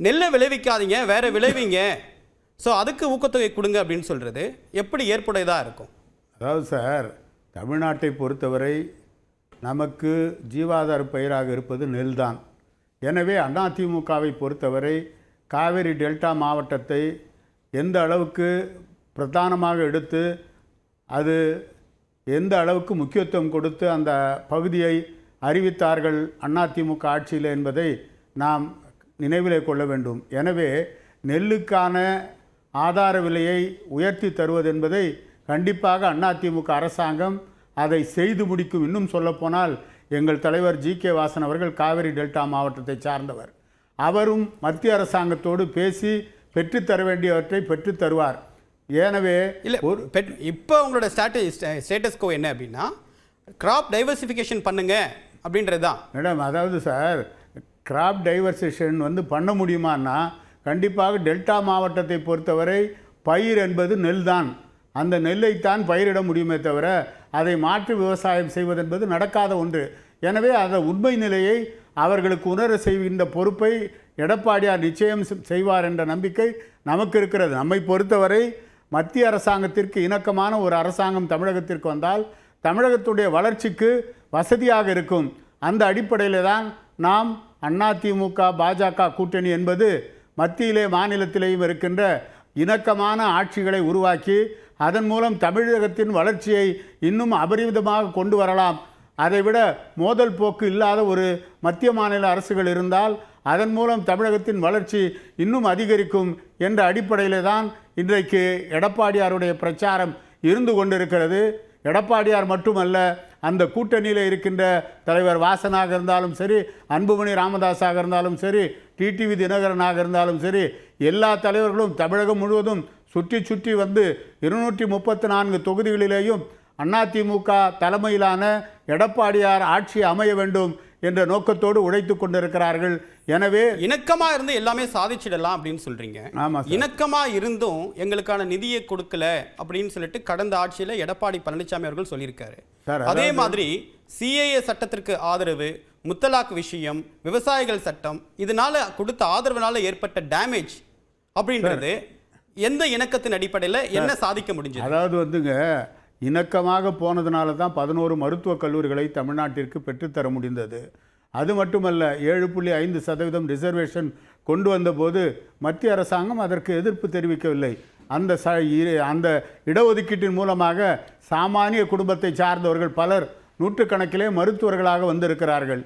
நெல்லை விளைவிக்காதீங்க, வேற விளைவிங்க, ஸோ அதுக்கு ஊக்கத்தொகை கொடுங்க அப்படின்னு சொல்கிறது எப்படி ஏற்புடையதாக இருக்கும்? அதாவது சார், தமிழ்நாட்டை பொறுத்தவரை நமக்கு ஜீவாதார பயிராக இருப்பது நெல் தான். எனவே அதிமுகவை பொறுத்தவரை காவேரி டெல்டா மாவட்டத்தை எந்த அளவுக்கு பிரதானமாக எடுத்து அது எந்த அளவுக்கு முக்கியத்துவம் கொடுத்து அந்த பகுதியை அறிவித்தார்கள் அதிமுக ஆட்சியில் என்பதை நாம் நினைவிலே கொள்ள வேண்டும். எனவே நெல்லுக்கான ஆதார விலையை உயர்த்தி தருவது என்பதை கண்டிப்பாக அதிமுக அரசாங்கம் அதை செய்து முடிக்கும். இன்னும் சொல்லப்போனால் எங்கள் தலைவர் ஜி.கே. வாசன் அவர்கள் காவிரி டெல்டா மாவட்டத்தை சார்ந்தவர். அவரும் மத்திய அரசாங்கத்தோடு பேசி பெற்றுத்தர வேண்டியவற்றை பெற்றுத் தருவார். எனவே இல்லை, இப்போ உங்களோட ஸ்டேட்டஸ்கோ என்ன அப்படின்னா கிராப் டைவர்சிஃபிகேஷன் பண்ணுங்க அப்படின்றது தான் மேடம். அதாவது சார், கிராப் டைவர்சிஃபிகேஷன் பண்ண முடியுமான்னா கண்டிப்பாக டெல்டா மாவட்டத்தை பொறுத்தவரை பயிர் என்பது நெல் தான். அந்த நெல்லைத்தான் பயிரிட முடியுமே தவிர அதை மாற்று விவசாயம் செய்வது என்பது நடக்காத ஒன்று. எனவே அந்த உண்மை நிலையை அவர்களுக்கு உணர செய்கின்ற பொறுப்பை எடப்பாடியார் நிச்சயம் செய்வார் என்ற நம்பிக்கை நமக்கு இருக்கிறது. நம்மை பொறுத்தவரை மத்திய அரசாங்கத்திற்கு இணக்கமான ஒரு அரசாங்கம் தமிழகத்திற்கு வந்தால் தமிழகத்துடைய வளர்ச்சிக்கு வசதியாக இருக்கும். அந்த அடிப்படையில் தான் நாம் அதிமுக பாஜக கூட்டணி என்பது மத்தியிலே மாநிலத்திலேயும் இருக்கின்ற இணக்கமான ஆட்சிகளை உருவாக்கி அதன் மூலம் தமிழகத்தின் வளர்ச்சியை இன்னும் அபரிமிதமாக கொண்டு வரலாம். அதைவிட மோதல் போக்கு இல்லாத ஒரு மத்திய மாநில அரசுகள் இருந்தால் அதன் மூலம் தமிழகத்தின் வளர்ச்சி இன்னும் அதிகரிக்கும் என்ற அடிப்படையில் தான் இன்றைக்கு எடப்பாடியாருடைய பிரச்சாரம் இருந்து கொண்டிருக்கிறது. எடப்பாடியார் மட்டுமல்ல, அந்த கூட்டணியில் இருக்கின்ற தலைவர் வாசனாக இருந்தாலும் சரி, அன்புமணி ராமதாஸாக இருந்தாலும் சரி, டிடிவி தினகரனாக இருந்தாலும் சரி, எல்லா தலைவர்களும் தமிழகம் முழுவதும் சுற்றி சுற்றி வந்து 234 தொகுதிகளிலேயும் அதிமுக தலைமையிலான எடப்பாடியார் ஆட்சி அமைய வேண்டும் என்ற நோக்கத்தோடு உழைத்து கொண்டிருக்கிறார்கள். எனவே இணக்கமாக இருந்து எல்லாமே சாதிச்சிடலாம் அப்படின்னு சொல்றீங்க. ஆமாம், இணக்கமாக இருந்தும் எங்களுக்கான நிதியை கொடுக்கல அப்படின்னு சொல்லிட்டு கடந்த ஆட்சியில் எடப்பாடி பழனிசாமி அவர்கள் சொல்லியிருக்காரு. அதே மாதிரி சிஏஏ சட்டத்திற்கு ஆதரவு, முத்தலாக் விஷயம், விவசாயிகள் சட்டம், இதனால கொடுத்த ஆதரவுனால ஏற்பட்ட டேமேஜ் அப்படின்றது எந்த இணக்கத்தின் அடிப்படையில் என்ன சாதிக்க முடிஞ்சது? அதாவது இணக்கமாக போனதுனால தான் 11 மருத்துவக் கல்லூரிகளை தமிழ்நாட்டிற்கு பெற்றுத்தர முடிந்தது. அது மட்டுமல்ல, 7.5% ரிசர்வேஷன் கொண்டு வந்தபோது மத்திய அரசாங்கம் அதற்கு எதிர்ப்பு தெரிவிக்கவில்லை. அந்த இடஒதுக்கீட்டின் மூலமாக சாமானிய குடும்பத்தை சார்ந்தவர்கள் பலர் நூற்றுக்கணக்கிலே மருத்துவர்களாக வந்திருக்கிறார்கள்.